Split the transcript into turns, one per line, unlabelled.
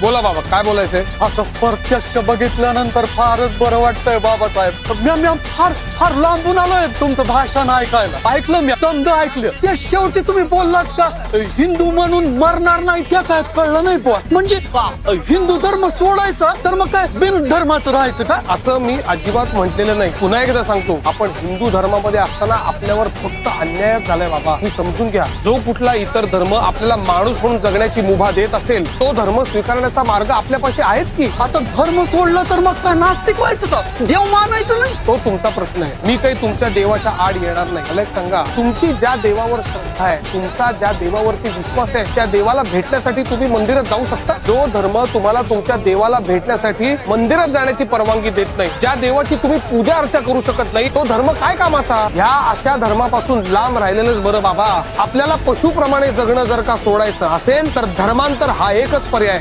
बोला बाबा, काय बोलायचंय?
असं प्रत्यक्ष बघितल्यानंतर फारच बरं वाटतंय बाबासाहेब. मी फार फार लांबून आलोय तुमचं भाषण ऐकायला. ऐकलं मी, समजा ऐकलं. ते शेवटी तुम्ही बोललात का हिंदू म्हणून मरणार नाही, त्या काय कळलं नाही बुवा. म्हणजे हिंदू धर्म सोडायचा तर मग काय बिन धर्माचं राहायचं का?
असं मी अजिबात म्हटलेलं नाही. पुन्हा एकदा सांगतो, आपण हिंदू धर्मामध्ये असताना आपल्यावर फक्त अन्याय झालाय बाबा, मी समजून घ्या. जो कुठला इतर धर्म आपल्याला माणूस म्हणून जगण्याची मुभा देत असेल, तो धर्म स्वीकारण्याचा मार्ग आपल्यापाशी आहेच की.
आता धर्म सोडलं तर मग काय नास्तिक व्हायचं का? देव मानायचं नाही?
तो तुमचा प्रश्न आहे. मी काही तुमच्या देवाच्या आड येणार नाही. मला एक सांगा, तुमची ज्या देवावर श्रद्धा आहे, तुमचा ज्या देवावरती विश्वास आहे, त्या देवाला भेटण्यासाठी तुम्ही मंदिरात जाऊ शकता. जो धर्म तुम्हाला तुमच्या देवाला भेटण्यासाठी मंदिरात जाण्याची परवानगी देत नाही, ज्या देवाची तुम्ही पूजा अर्चा करू शकत नाही, तो धर्म काय कामाचा? ह्या अशा धर्मापासून लांब राहिलेलंच बरं बाबा. आपल्याला पशुप्रमाणे जगणं जर का सोडायचं असेल तर धर्मांतर हा एकच पर्याय.